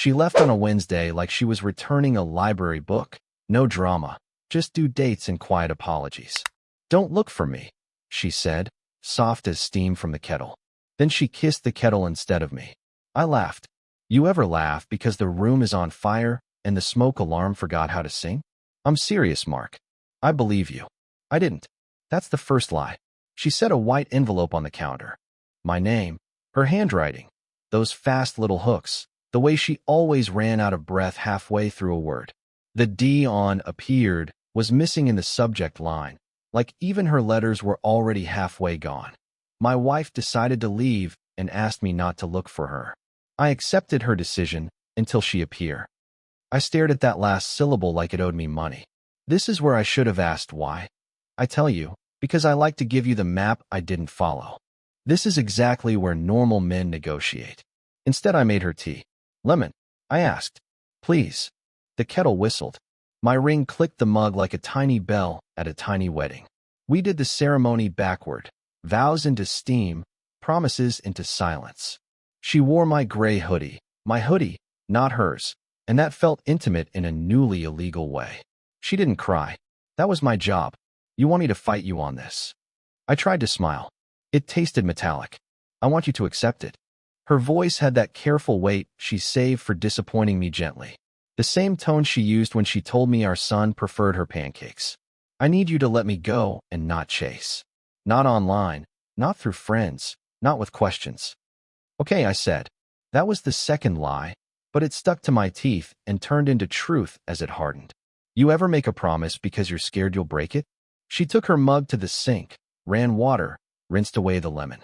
She left on a Wednesday like she was returning a library book. No drama, just due dates and quiet apologies. "Don't look for me," she said, soft as steam from the kettle. Then she kissed the kettle instead of me. I laughed. You ever laugh because the room is on fire and the smoke alarm forgot how to sing? I'm serious, Mark. I believe you. I didn't. That's the first lie. She set a white envelope on the counter. My name, her handwriting, those fast little hooks, the way she always ran out of breath halfway through a word. The D on appeared was missing in the subject line, like even her letters were already halfway gone. My wife decided to leave and asked me not to look for her. I accepted her decision until she appeared. I stared at that last syllable like it owed me money. This is where I should have asked why. I tell you, because I like to give you the map I didn't follow. This is exactly where normal men negotiate. Instead, I made her tea. "Lemon?" I asked. "Please." The kettle whistled. My ring clicked the mug like a tiny bell at a tiny wedding. We did the ceremony backward, vows into steam, promises into silence. She wore my gray hoodie, my hoodie, not hers, and that felt intimate in a newly illegal way. She didn't cry. That was my job. "You want me to fight you on this?" I tried to smile. It tasted metallic. "I want you to accept it." Her voice had that careful weight she saved for disappointing me gently. The same tone she used when she told me our son preferred her pancakes. "I need you to let me go and not chase. Not online, not through friends, not with questions." "Okay," I said. That was the second lie, but it stuck to my teeth and turned into truth as it hardened. "You ever make a promise because you're scared you'll break it?" She took her mug to the sink, ran water, rinsed away the lemon,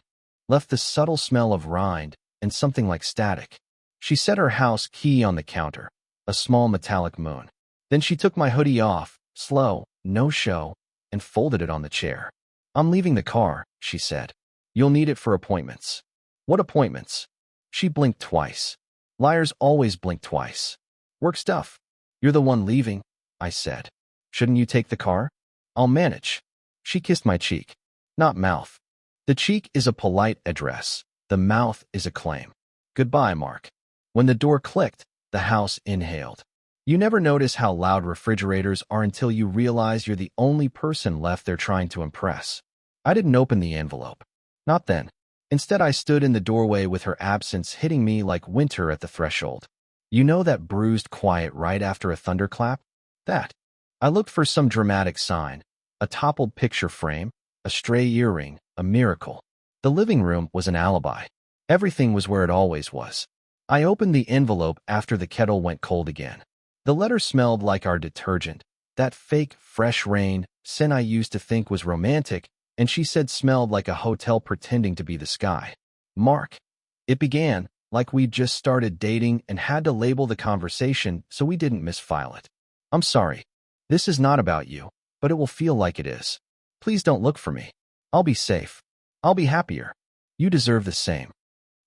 left the subtle smell of rind and something like static. She set her house key on the counter, a small metallic moon. Then she took my hoodie off, slow, no show, and folded it on the chair. "I'm leaving the car," she said. "You'll need it for appointments." "What appointments?" She blinked twice. Liars always blink twice. "Work stuff." "You're the one leaving," I said. "Shouldn't you take the car?" "I'll manage." She kissed my cheek. Not mouth. The cheek is a polite address. The mouth is a claim. "Goodbye, Mark." When the door clicked, the house inhaled. You never notice how loud refrigerators are until you realize you're the only person left there trying to impress. I didn't open the envelope. Not then. Instead, I stood in the doorway with her absence hitting me like winter at the threshold. You know that bruised quiet right after a thunderclap? That. I looked for some dramatic sign. A toppled picture frame, a stray earring, a miracle. The living room was an alibi. Everything was where it always was. I opened the envelope after the kettle went cold again. The letter smelled like our detergent, that fake, fresh rain, scent I used to think was romantic, and she said smelled like a hotel pretending to be the sky. "Mark." It began like we'd just started dating and had to label the conversation so we didn't misfile it. "I'm sorry. This is not about you, but it will feel like it is. Please don't look for me. I'll be safe. I'll be happier. You deserve the same."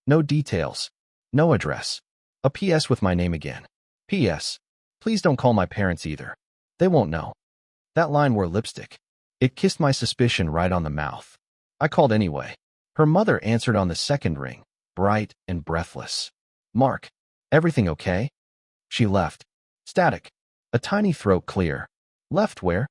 No details. No address. A PS with my name again. "PS. Please don't call my parents either. They won't know." That line wore lipstick. It kissed my suspicion right on the mouth. I called anyway. Her mother answered on the second ring, bright and breathless. "Mark, everything okay?" She left. Static. A tiny throat clear. "Left where?"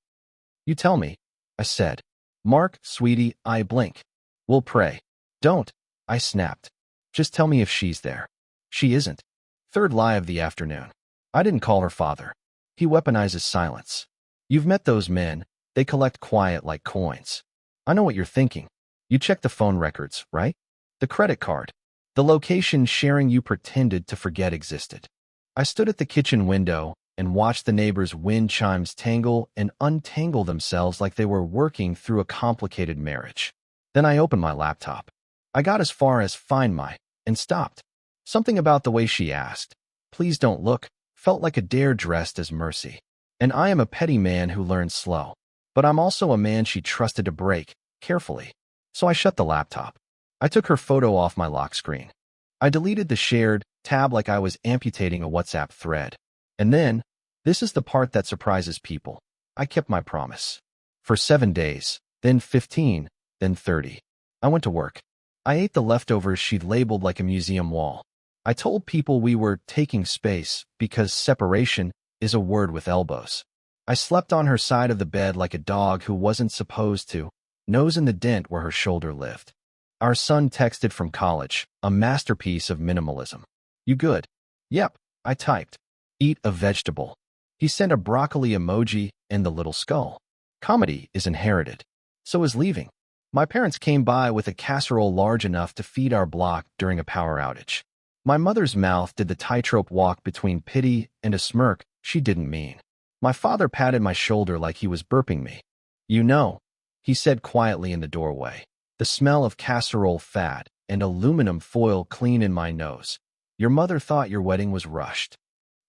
"You tell me," I said. "Mark, sweetie," I blink. "We'll pray." "Don't," I snapped. "Just tell me if she's there." "She isn't." Third lie of the afternoon. I didn't call her father. He weaponizes silence. You've met those men. They collect quiet like coins. I know what you're thinking. You checked the phone records, right? The credit card. The location sharing you pretended to forget existed. I stood at the kitchen window and watched the neighbors' wind chimes tangle and untangle themselves like they were working through a complicated marriage. Then I opened my laptop. I got as far as Find My and stopped. Something about the way she asked, "Please don't look," felt like a dare dressed as mercy. And I am a petty man who learns slow. But I'm also a man she trusted to break, carefully. So I shut the laptop. I took her photo off my lock screen. I deleted the shared tab like I was amputating a WhatsApp thread. And then, this is the part that surprises people, I kept my promise. For 7 days, then 15, then 30. I went to work. I ate the leftovers she'd labeled like a museum wall. I told people we were taking space because separation is a word with elbows. I slept on her side of the bed like a dog who wasn't supposed to, nose in the dent where her shoulder lived. Our son texted from college, a masterpiece of minimalism. You good? Yep, I typed. Eat a vegetable. He sent a broccoli emoji and the little skull. Comedy is inherited. So is leaving. My parents came by with a casserole large enough to feed our block during a power outage. My mother's mouth did the tightrope walk between pity and a smirk she didn't mean. My father patted my shoulder like he was burping me. You know, he said quietly in the doorway, the smell of casserole fat and aluminum foil clean in my nose. Your mother thought your wedding was rushed.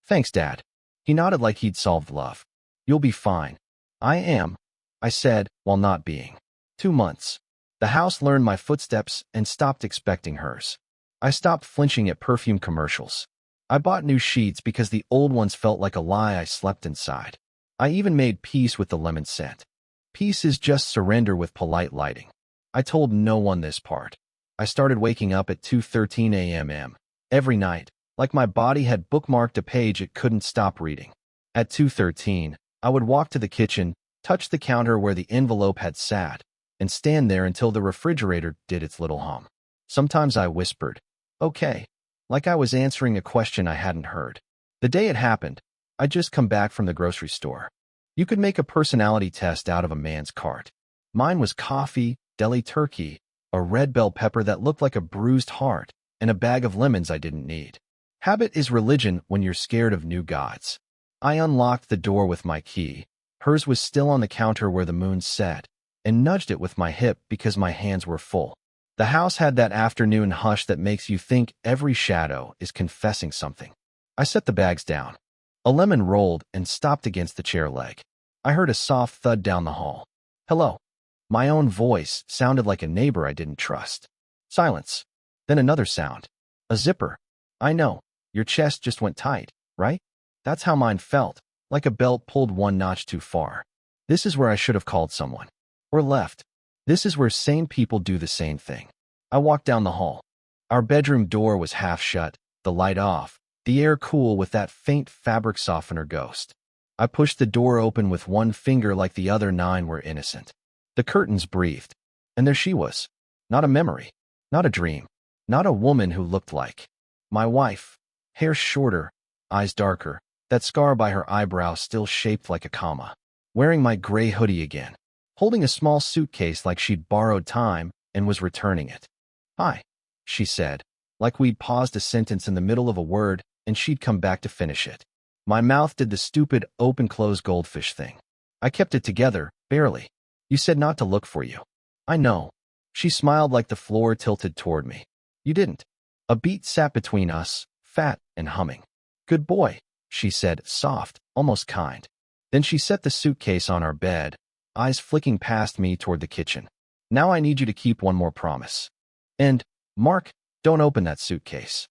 Thanks, Dad. He nodded like he'd solved love. You'll be fine. I am, I said, while not being. 2 months. The house learned my footsteps and stopped expecting hers. I stopped flinching at perfume commercials. I bought new sheets because the old ones felt like a lie I slept inside. I even made peace with the lemon scent. Peace is just surrender with polite lighting. I told no one this part. I started waking up at 2:13 a.m. every night, like my body had bookmarked a page it couldn't stop reading. At 2:13, I would walk to the kitchen, touch the counter where the envelope had sat, and stand there until the refrigerator did its little hum. Sometimes I whispered, okay, like I was answering a question I hadn't heard. The day it happened, I'd just come back from the grocery store. You could make a personality test out of a man's cart. Mine was coffee, deli turkey, a red bell pepper that looked like a bruised heart, and a bag of lemons I didn't need. Habit is religion when you're scared of new gods. I unlocked the door with my key. Hers was still on the counter where the moon set, and nudged it with my hip because my hands were full. The house had that afternoon hush that makes you think every shadow is confessing something. I set the bags down. A lemon rolled and stopped against the chair leg. I heard a soft thud down the hall. Hello. My own voice sounded like a neighbor I didn't trust. Silence. Then another sound. A zipper. I know. Your chest just went tight, right? That's how mine felt, like a belt pulled one notch too far. This is where I should have called someone. Or left. This is where sane people do the same thing. I walked down the hall. Our bedroom door was half shut, the light off, the air cool with that faint fabric softener ghost. I pushed the door open with one finger like the other 9 were innocent. The curtains breathed, and there she was. Not a memory, not a dream, not a woman who looked like my wife. Hair shorter, eyes darker, that scar by her eyebrow still shaped like a comma. Wearing my gray hoodie again. Holding a small suitcase like she'd borrowed time and was returning it. Hi, she said, like we'd paused a sentence in the middle of a word and she'd come back to finish it. My mouth did the stupid open-close goldfish thing. I kept it together, barely. You said not to look for you. I know. She smiled like the floor tilted toward me. You didn't. A beat sat between us, fat and humming. Good boy, she said, soft, almost kind. Then she set the suitcase on our bed, eyes flicking past me toward the kitchen. Now I need you to keep one more promise. And, Mark, don't open that suitcase.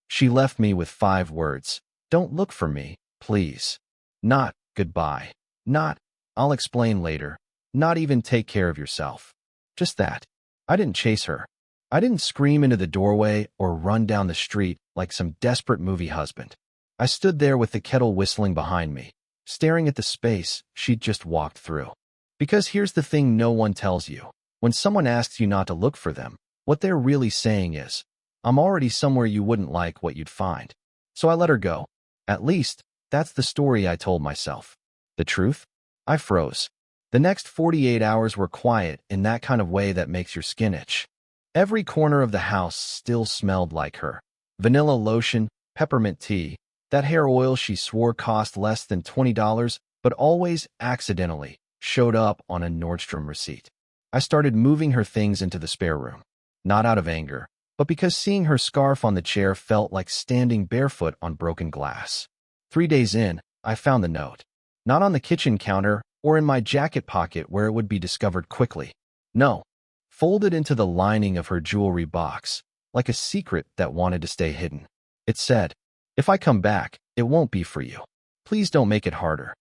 She left me with 5 words. Don't look for me, please. Not, goodbye. Not, I'll explain later. Not even take care of yourself. Just that. I didn't chase her. I didn't scream into the doorway or run down the street like some desperate movie husband. I stood there with the kettle whistling behind me, staring at the space she'd just walked through. Because here's the thing no one tells you. When someone asks you not to look for them, what they're really saying is, I'm already somewhere you wouldn't like what you'd find. So I let her go. At least, that's the story I told myself. The truth? I froze. The next 48 hours were quiet in that kind of way that makes your skin itch. Every corner of the house still smelled like her. Vanilla lotion, peppermint tea, that hair oil she swore cost less than $20, but always accidentally showed up on a Nordstrom receipt. I started moving her things into the spare room. Not out of anger, but because seeing her scarf on the chair felt like standing barefoot on broken glass. 3 days in, I found the note. Not on the kitchen counter or in my jacket pocket where it would be discovered quickly. No, folded into the lining of her jewelry box, like a secret that wanted to stay hidden. It said, if I come back, it won't be for you. Please don't make it harder.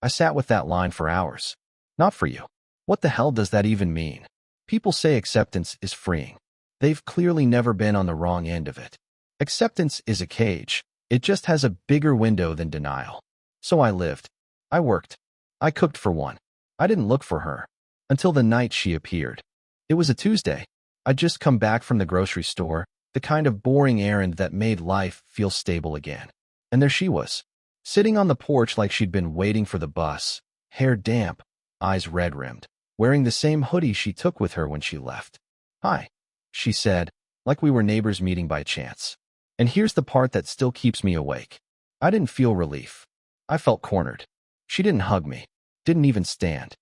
I sat with that line for hours. Not for you. What the hell does that even mean? People say acceptance is freeing. They've clearly never been on the wrong end of it. Acceptance is a cage. It just has a bigger window than denial. So I lived. I worked. I cooked for one. I didn't look for her until the night she appeared. It was a Tuesday. I'd just come back from the grocery store, the kind of boring errand that made life feel stable again. And there she was, sitting on the porch like she'd been waiting for the bus, hair damp, eyes red-rimmed, wearing the same hoodie she took with her when she left. "Hi," she said, like we were neighbors meeting by chance. And here's the part that still keeps me awake. I didn't feel relief. I felt cornered. She didn't hug me, didn't even stand.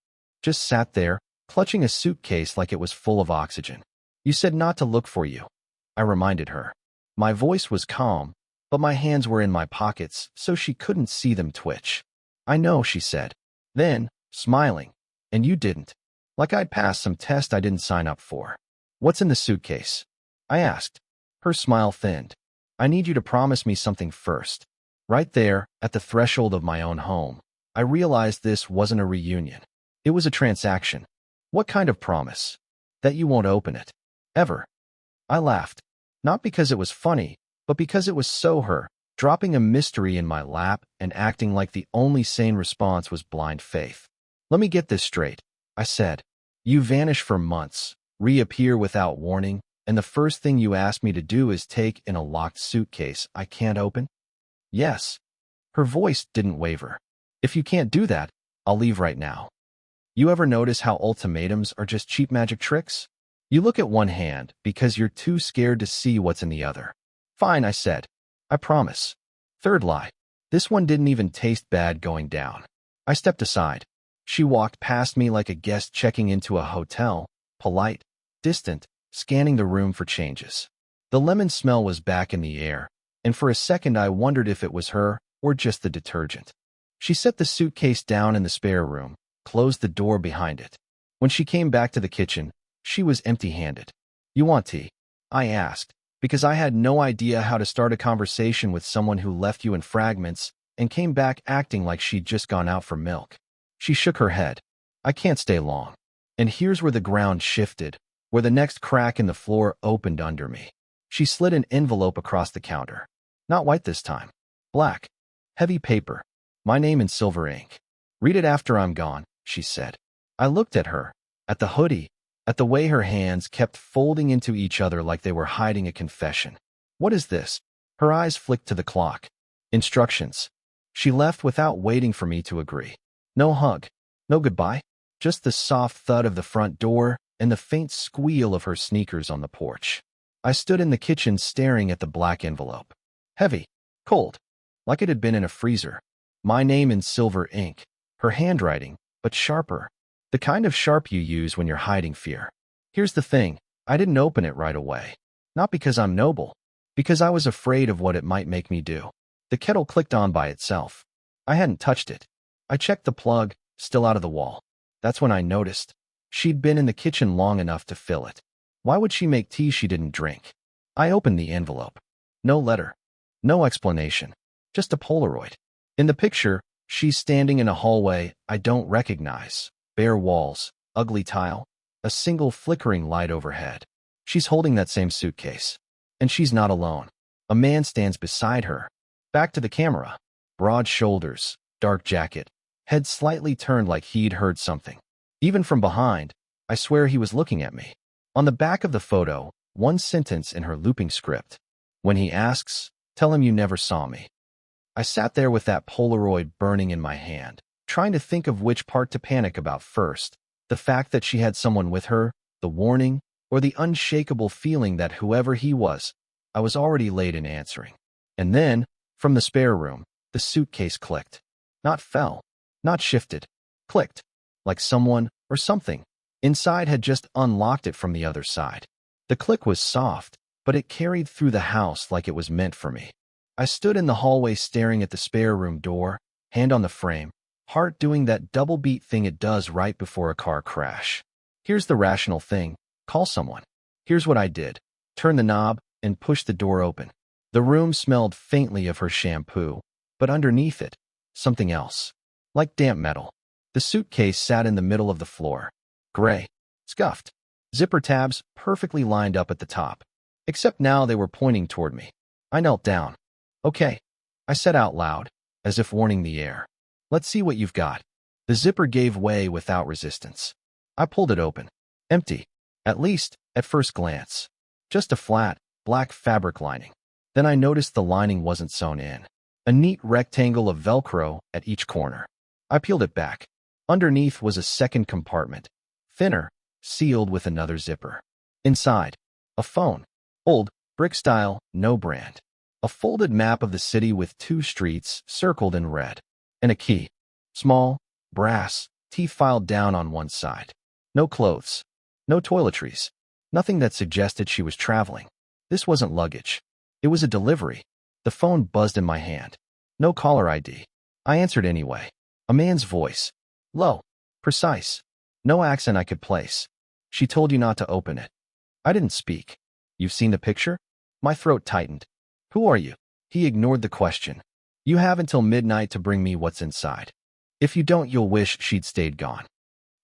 Just sat there, clutching a suitcase like it was full of oxygen. "You said not to look for you," I reminded her. My voice was calm, but my hands were in my pockets, so she couldn't see them twitch. "I know," she said. Then, smiling, "And you didn't." Like I'd passed some test I didn't sign up for. "What's in the suitcase?" I asked. Her smile thinned. "I need you to promise me something first." Right there, at the threshold of my own home, I realized this wasn't a reunion. It was a transaction. "What kind of promise?" "That you won't open it. Ever." I laughed. Not because it was funny, but because it was so her, dropping a mystery in my lap and acting like the only sane response was blind faith. "Let me get this straight," I said. "You vanish for months, reappear without warning, and the first thing you ask me to do is take in a locked suitcase I can't open?" "Yes." Her voice didn't waver. "If you can't do that, I'll leave right now." You ever notice how ultimatums are just cheap magic tricks? You look at one hand because you're too scared to see what's in the other. "Fine," I said. "I promise." Third lie. This one didn't even taste bad going down. I stepped aside. She walked past me like a guest checking into a hotel, polite, distant, scanning the room for changes. The lemon smell was back in the air, and for a second I wondered if it was her or just the detergent. She set the suitcase down in the spare room, closed the door behind it. When she came back to the kitchen, she was empty-handed. "You want tea?" I asked, because I had no idea how to start a conversation with someone who left you in fragments and came back acting like she'd just gone out for milk. She shook her head. "I can't stay long." And here's where the ground shifted, where the next crack in the floor opened under me. She slid an envelope across the counter. Not white this time. Black. Heavy paper. My name in silver ink. "Read it after I'm gone," she said. I looked at her, at the hoodie, at the way her hands kept folding into each other like they were hiding a confession. "What is this?" Her eyes flicked to the clock. "Instructions." She left without waiting for me to agree. No hug. No goodbye. Just the soft thud of the front door and the faint squeal of her sneakers on the porch. I stood in the kitchen staring at the black envelope. Heavy. Cold. Like it had been in a freezer. My name in silver ink. Her handwriting, but sharper. The kind of sharp you use when you're hiding fear. Here's the thing, I didn't open it right away. Not because I'm noble, because I was afraid of what it might make me do. The kettle clicked on by itself. I hadn't touched it. I checked the plug, still out of the wall. That's when I noticed. She'd been in the kitchen long enough to fill it. Why would she make tea she didn't drink? I opened the envelope. No letter. No explanation. Just a Polaroid. In the picture, she's standing in a hallway I don't recognize. Bare walls, ugly tile, a single flickering light overhead. She's holding that same suitcase. And she's not alone. A man stands beside her. Back to the camera. Broad shoulders, dark jacket, head slightly turned like he'd heard something. Even from behind, I swear he was looking at me. On the back of the photo, one sentence in her looping script. "When he asks, tell him you never saw me." I sat there with that Polaroid burning in my hand, trying to think of which part to panic about first, the fact that she had someone with her, the warning, or the unshakable feeling that whoever he was, I was already late in answering. And then, from the spare room, the suitcase clicked. Not fell, not shifted. Clicked. Like someone, or something, inside had just unlocked it from the other side. The click was soft, but it carried through the house like it was meant for me. I stood in the hallway staring at the spare room door, hand on the frame, heart doing that double beat thing it does right before a car crash. Here's the rational thing, call someone. Here's what I did. Turn the knob and push the door open. The room smelled faintly of her shampoo, but underneath it, something else. Like damp metal. The suitcase sat in the middle of the floor. Gray. Scuffed. Zipper tabs perfectly lined up at the top. Except now they were pointing toward me. I knelt down. Okay, I said out loud, as if warning the air. Let's see what you've got. The zipper gave way without resistance. I pulled it open. Empty. At least, at first glance. Just a flat, black fabric lining. Then I noticed the lining wasn't sewn in. A neat rectangle of Velcro at each corner. I peeled it back. Underneath was a second compartment. Thinner, sealed with another zipper. Inside, a phone. Old, brick style, no brand. A folded map of the city with 2 streets circled in red. And a key. Small, brass, teeth filed down on one side. No clothes. No toiletries. Nothing that suggested she was traveling. This wasn't luggage. It was a delivery. The phone buzzed in my hand. No caller ID. I answered anyway. A man's voice. Low. Precise. No accent I could place. She told you not to open it. I didn't speak. You've seen the picture? My throat tightened. Who are you? He ignored the question. You have until midnight to bring me what's inside. If you don't, you'll wish she'd stayed gone.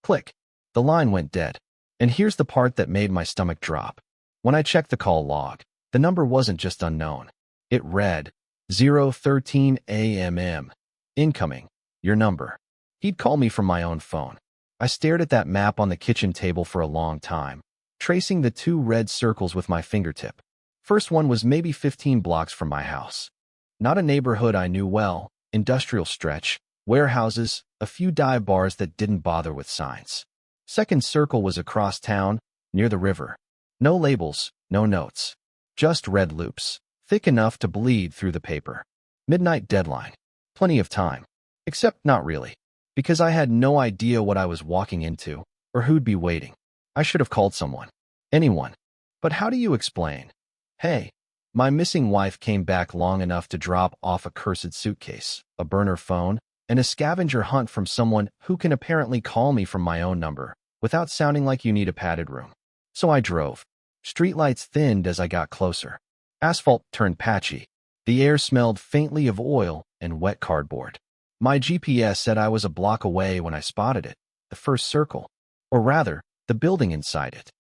Click. The line went dead. And here's the part that made my stomach drop. When I checked the call log, the number wasn't just unknown. It read 013 AMM. Incoming. Your number. He'd call me from my own phone. I stared at that map on the kitchen table for a long time, tracing the 2 red circles with my fingertip. First one was maybe 15 blocks from my house. Not a neighborhood I knew well, industrial stretch, warehouses, a few dive bars that didn't bother with signs. Second circle was across town, near the river. No labels, no notes. Just red loops, thick enough to bleed through the paper. Midnight deadline. Plenty of time. Except not really, because I had no idea what I was walking into, or who'd be waiting. I should have called someone. Anyone. But how do you explain? Hey, my missing wife came back long enough to drop off a cursed suitcase, a burner phone, and a scavenger hunt from someone who can apparently call me from my own number, without sounding like you need a padded room. So I drove. Streetlights thinned as I got closer. Asphalt turned patchy. The air smelled faintly of oil and wet cardboard. My GPS said I was a block away when I spotted it, the first circle. Or rather, the building inside it.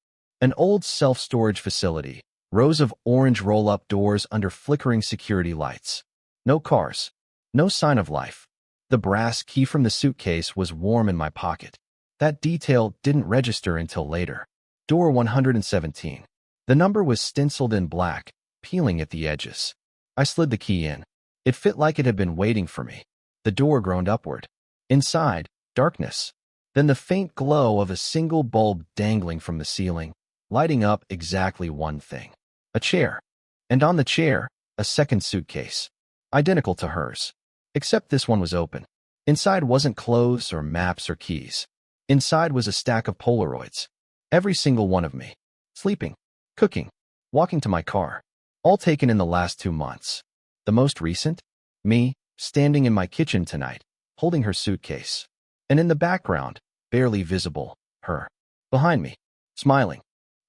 An old self-storage facility, rows of orange roll-up doors under flickering security lights. No cars. No sign of life. The brass key from the suitcase was warm in my pocket. That detail didn't register until later. Door 117. The number was stenciled in black, peeling at the edges. I slid the key in. It fit like it had been waiting for me. The door groaned upward. Inside, darkness. Then the faint glow of a single bulb dangling from the ceiling, lighting up exactly one thing. A chair. And on the chair, a second suitcase. Identical to hers. Except this one was open. Inside wasn't clothes or maps or keys. Inside was a stack of Polaroids. Every single one of me. Sleeping, cooking, walking to my car. All taken in the last 2 months. The most recent? Me, standing in my kitchen tonight, holding her suitcase. And in the background, barely visible, her. Behind me, smiling.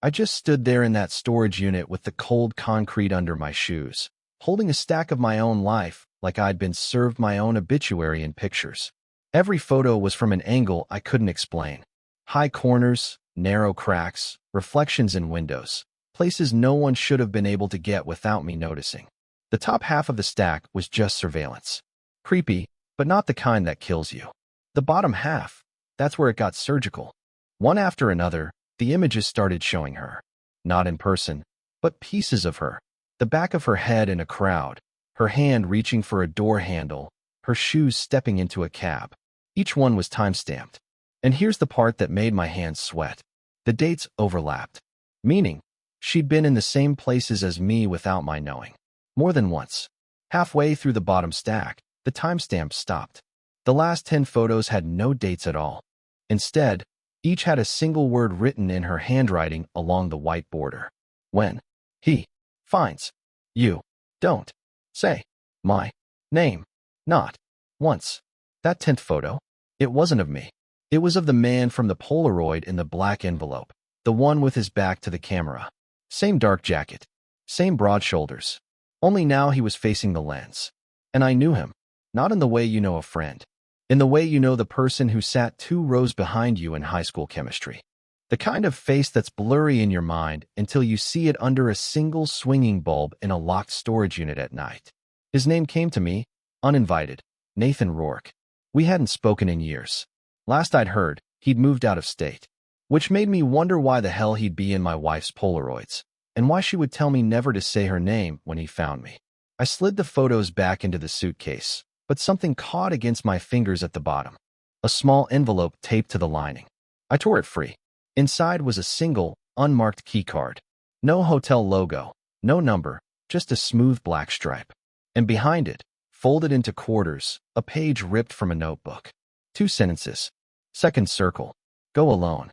I just stood there in that storage unit with the cold concrete under my shoes, holding a stack of my own life like I'd been served my own obituary in pictures. Every photo was from an angle I couldn't explain. High corners, narrow cracks, reflections in windows, places no one should have been able to get without me noticing. The top half of the stack was just surveillance. Creepy, but not the kind that kills you. The bottom half, that's where it got surgical. One after another, the images started showing her. Not in person, but pieces of her. The back of her head in a crowd, her hand reaching for a door handle, her shoes stepping into a cab. Each one was time-stamped. And here's the part that made my hands sweat. The dates overlapped. Meaning, she'd been in the same places as me without my knowing. More than once. Halfway through the bottom stack, the timestamp stopped. The last 10 photos had no dates at all. Instead, each had a single word written in her handwriting along the white border. When he finds you, don't say my name. Not once. That 10th photo, it wasn't of me. It was of the man from the Polaroid in the black envelope, the one with his back to the camera. Same dark jacket, same broad shoulders. Only now he was facing the lens. And I knew him, not in the way you know a friend, in the way you know the person who sat 2 rows behind you in high school chemistry. The kind of face that's blurry in your mind until you see it under a single swinging bulb in a locked storage unit at night. His name came to me, uninvited. Nathan Rourke. We hadn't spoken in years. Last I'd heard, he'd moved out of state, which made me wonder why the hell he'd be in my wife's Polaroids, and why she would tell me never to say her name when he found me. I slid the photos back into the suitcase, but something caught against my fingers at the bottom. A small envelope taped to the lining. I tore it free. Inside was a single, unmarked keycard. No hotel logo, no number, just a smooth black stripe. And behind it, folded into quarters, a page ripped from a notebook. 2 sentences. Second circle. Go alone.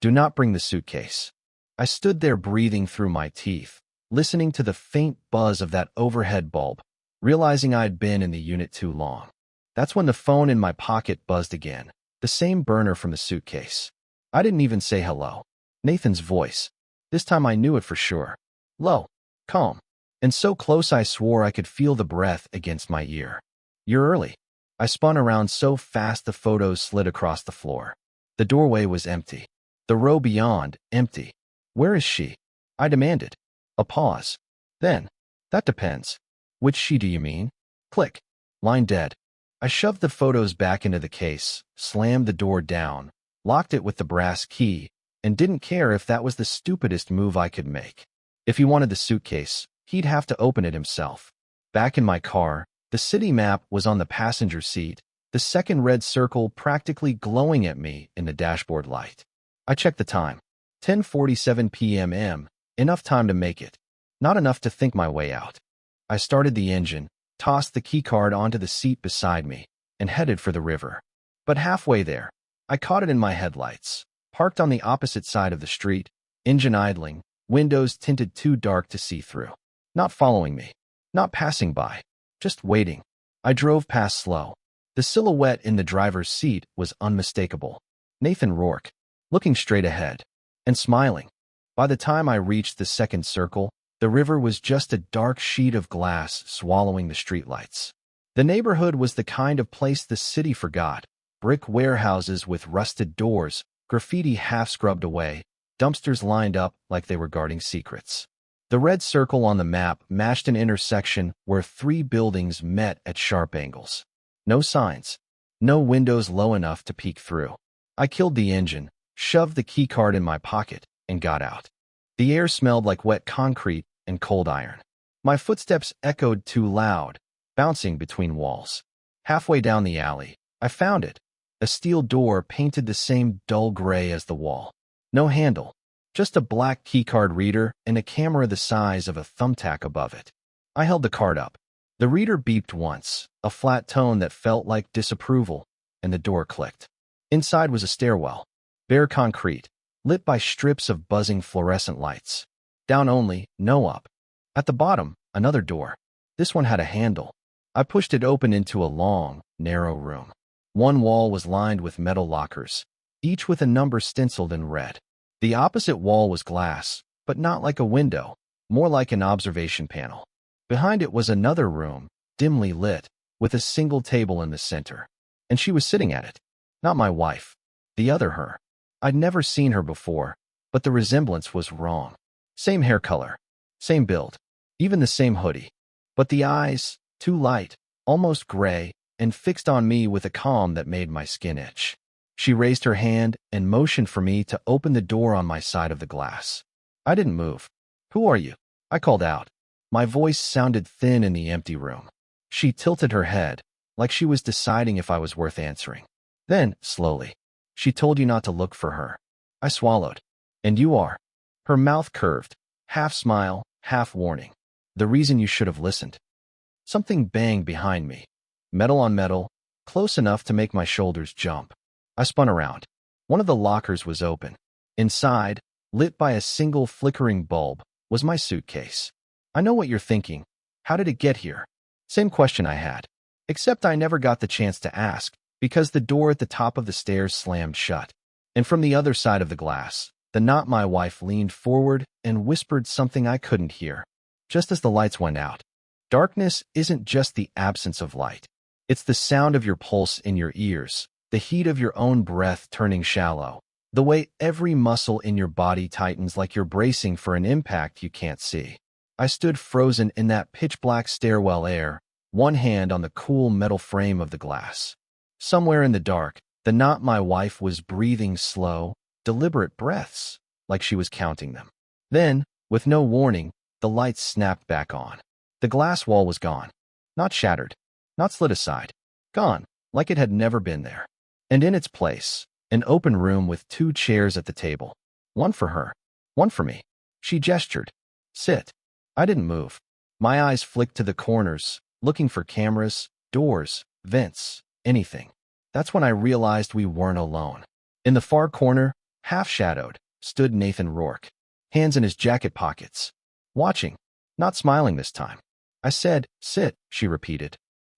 Do not bring the suitcase. I stood there breathing through my teeth, listening to the faint buzz of that overhead bulb, realizing I'd been in the unit too long. That's when the phone in my pocket buzzed again, the same burner from the suitcase. I didn't even say hello. Nathan's voice. This time I knew it for sure. Low, calm, and so close I swore I could feel the breath against my ear. You're early. I spun around so fast the photos slid across the floor. The doorway was empty. The row beyond, empty. Where is she? I demanded. A pause. Then, that depends. Which she do you mean? Click. Line dead. I shoved the photos back into the case, slammed the door down, locked it with the brass key, and didn't care if that was the stupidest move I could make. If he wanted the suitcase, he'd have to open it himself. Back in my car, the city map was on the passenger seat, the second red circle practically glowing at me in the dashboard light. I checked the time. 10:47 p.m. Enough time to make it. Not enough to think my way out. I started the engine, tossed the keycard onto the seat beside me, and headed for the river. But halfway there, I caught it in my headlights, parked on the opposite side of the street, engine idling, windows tinted too dark to see through. Not following me, not passing by, just waiting. I drove past slow. The silhouette in the driver's seat was unmistakable. Nathan Rourke, looking straight ahead, and smiling. By the time I reached the second circle, the river was just a dark sheet of glass swallowing the streetlights. The neighborhood was the kind of place the city forgot. Brick warehouses with rusted doors, graffiti half scrubbed away, dumpsters lined up like they were guarding secrets. The red circle on the map matched an intersection where 3 buildings met at sharp angles. No signs. No windows low enough to peek through. I killed the engine, shoved the keycard in my pocket, and got out. The air smelled like wet concrete and cold iron. My footsteps echoed too loud, bouncing between walls. Halfway down the alley, I found it. A steel door painted the same dull gray as the wall. No handle, just a black keycard reader and a camera the size of a thumbtack above it. I held the card up. The reader beeped once, a flat tone that felt like disapproval, and the door clicked. Inside was a stairwell, bare concrete, lit by strips of buzzing fluorescent lights. Down only, no up. At the bottom, another door. This one had a handle. I pushed it open into a long, narrow room. One wall was lined with metal lockers, each with a number stenciled in red. The opposite wall was glass, but not like a window, more like an observation panel. Behind it was another room, dimly lit, with a single table in the center. And she was sitting at it. Not my wife. The other her. I'd never seen her before, but the resemblance was wrong. Same hair color, same build, even the same hoodie. But the eyes, too light, almost gray, and fixed on me with a calm that made my skin itch. She raised her hand and motioned for me to open the door on my side of the glass. I didn't move. Who are you? I called out. My voice sounded thin in the empty room. She tilted her head, like she was deciding if I was worth answering. Then, slowly, she told you not to look for her. I swallowed. And you are. Her mouth curved, half smile, half warning. The reason you should have listened. Something banged behind me. Metal on metal, close enough to make my shoulders jump. I spun around. One of the lockers was open. Inside, lit by a single flickering bulb, was my suitcase. I know what you're thinking. How did it get here? Same question I had. Except I never got the chance to ask, because the door at the top of the stairs slammed shut. And from the other side of the glass, the not my wife leaned forward and whispered something I couldn't hear. Just as the lights went out. Darkness isn't just the absence of light. It's the sound of your pulse in your ears, the heat of your own breath turning shallow, The way every muscle in your body tightens like you're bracing for an impact you can't see. I stood frozen in that pitch-black stairwell air, one hand on the cool metal frame of the glass. Somewhere in the dark, the not my wife was breathing slow, deliberate breaths, like she was counting them. Then, with no warning, the lights snapped back on. The glass wall was gone. Not shattered, not slid aside. Gone, like it had never been there. And in its place, an open room with 2 chairs at the table. One for her, one for me. She gestured. Sit. I didn't move. My eyes flicked to the corners, looking for cameras, doors, vents, anything. That's when I realized we weren't alone. In the far corner, half-shadowed, stood Nathan Rourke, hands in his jacket pockets, watching, not smiling this time. I said, sit, she repeated.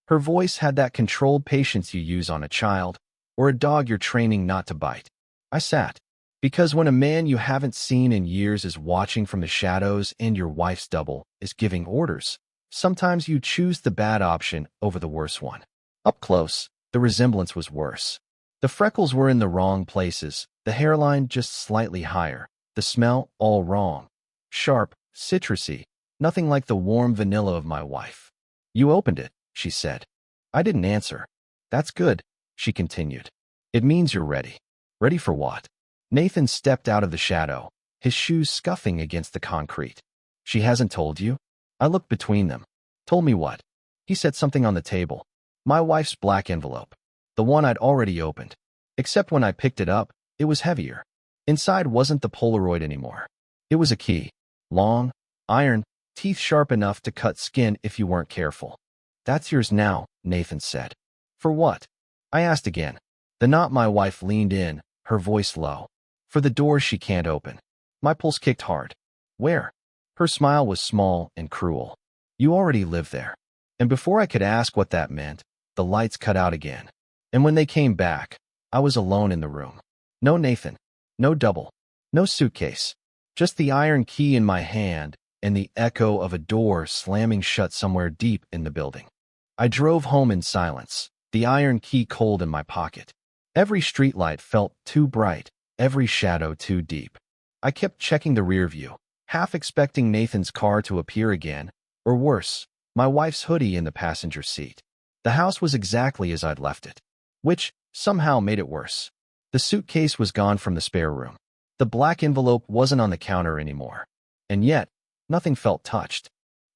Her voice had that controlled patience you use on a child, or a dog you're training not to bite. I sat. Because when a man you haven't seen in years is watching from the shadows and your wife's double is giving orders, sometimes you choose the bad option over the worse one. Up close, the resemblance was worse. The freckles were in the wrong places, the hairline just slightly higher, the smell all wrong. Sharp, citrusy, nothing like the warm vanilla of my wife. You opened it, she said. I didn't answer. That's good, she continued. It means you're ready. Ready for what? Nathan stepped out of the shadow, his shoes scuffing against the concrete. She hasn't told you? I looked between them. Told me what? He said something on the table. My wife's black envelope. The one I'd already opened. Except when I picked it up, it was heavier. Inside wasn't the Polaroid anymore. It was a key. Long, iron, teeth sharp enough to cut skin if you weren't careful. That's yours now, Nathan said. For what? I asked again. The not my wife leaned in, her voice low. For the door she can't open. My pulse kicked hard. Where? Her smile was small and cruel. You already live there. And before I could ask what that meant, the lights cut out again. And when they came back, I was alone in the room. No Nathan. No double. No suitcase. Just the iron key in my hand and the echo of a door slamming shut somewhere deep in the building. I drove home in silence, the iron key cold in my pocket. Every streetlight felt too bright, every shadow too deep. I kept checking the rear view, half expecting Nathan's car to appear again, or worse, my wife's hoodie in the passenger seat. The house was exactly as I'd left it, which somehow made it worse. The suitcase was gone from the spare room. The black envelope wasn't on the counter anymore. And yet, nothing felt touched.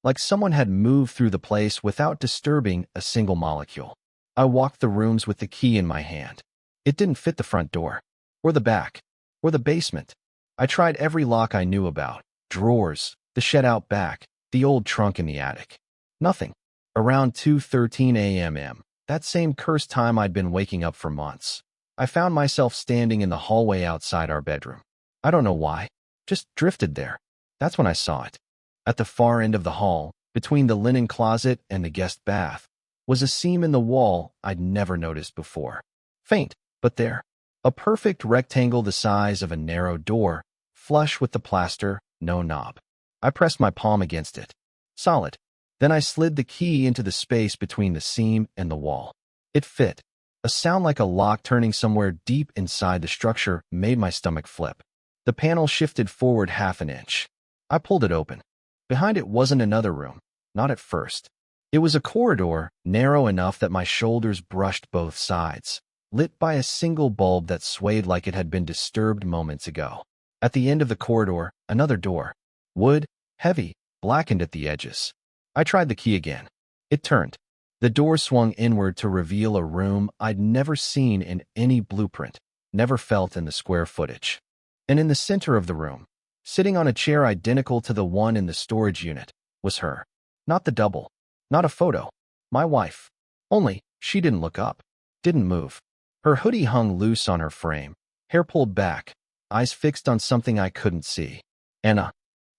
Like someone had moved through the place without disturbing a single molecule. I walked the rooms with the key in my hand. It didn't fit the front door, or the back, or the basement. I tried every lock I knew about, drawers, the shed out back, the old trunk in the attic. Nothing. Around 2:13 a.m., that same cursed time I'd been waking up for months, I found myself standing in the hallway outside our bedroom. I don't know why, just drifted there. That's when I saw it. At the far end of the hall, between the linen closet and the guest bath, was a seam in the wall I'd never noticed before. Faint, but there. A perfect rectangle the size of a narrow door, flush with the plaster, no knob. I pressed my palm against it. Solid. Then I slid the key into the space between the seam and the wall. It fit. A sound like a lock turning somewhere deep inside the structure made my stomach flip. The panel shifted forward half an inch. I pulled it open. Behind it wasn't another room, not at first. It was a corridor, narrow enough that my shoulders brushed both sides, lit by a single bulb that swayed like it had been disturbed moments ago. At the end of the corridor, another door. Wood, heavy, blackened at the edges. I tried the key again. It turned. The door swung inward to reveal a room I'd never seen in any blueprint, never felt in the square footage. And in the center of the room, sitting on a chair identical to the one in the storage unit, was her. Not the double. Not a photo. My wife. Only, she didn't look up. Didn't move. Her hoodie hung loose on her frame, hair pulled back, eyes fixed on something I couldn't see. Anna.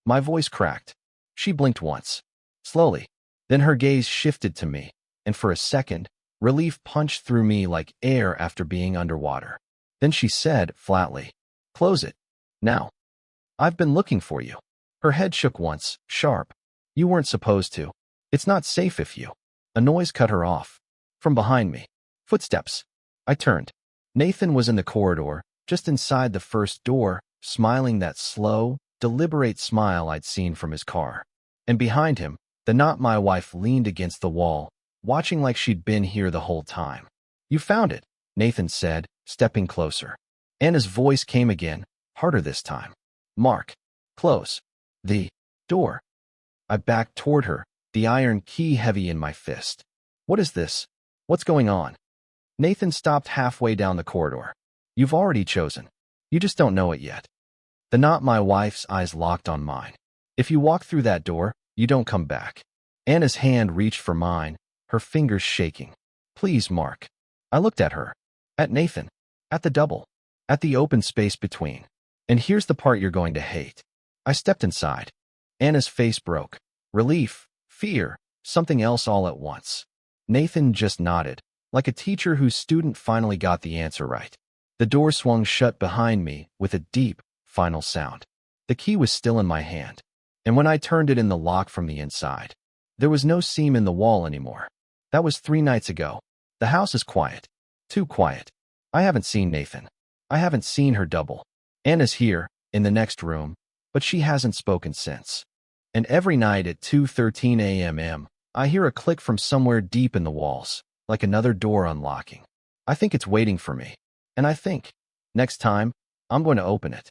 My voice cracked. She blinked once. Slowly. Then her gaze shifted to me, and for a second, relief punched through me like air after being underwater. Then she said, flatly, "Close it. Now. I've been looking for you." Her head shook once, sharp. "You weren't supposed to. It's not safe if you." A noise cut her off. From behind me. Footsteps. I turned. Nathan was in the corridor, just inside the first door, smiling that slow, deliberate smile I'd seen from his car. And behind him, the not my wife leaned against the wall, watching like she'd been here the whole time. You found it, Nathan said, stepping closer. Anna's voice came again, harder this time. Mark, close the door. I backed toward her, the iron key heavy in my fist. What is this? What's going on? Nathan stopped halfway down the corridor. You've already chosen. You just don't know it yet. The not my wife's eyes locked on mine. If you walk through that door, you don't come back. Anna's hand reached for mine, her fingers shaking. Please, Mark. I looked at her. At Nathan. At the double. At the open space between. And here's the part you're going to hate. I stepped inside. Anna's face broke. Relief, fear, something else all at once. Nathan just nodded, like a teacher whose student finally got the answer right. The door swung shut behind me with a deep, final sound. The key was still in my hand, and when I turned it in the lock from the inside, there was no seam in the wall anymore. That was 3 nights ago. The house is quiet. Too quiet. I haven't seen Nathan. I haven't seen her double. Anna's here, in the next room, but she hasn't spoken since. And every night at 2:13 a.m., I hear a click from somewhere deep in the walls, like another door unlocking. I think it's waiting for me. And I think, next time, I'm going to open it.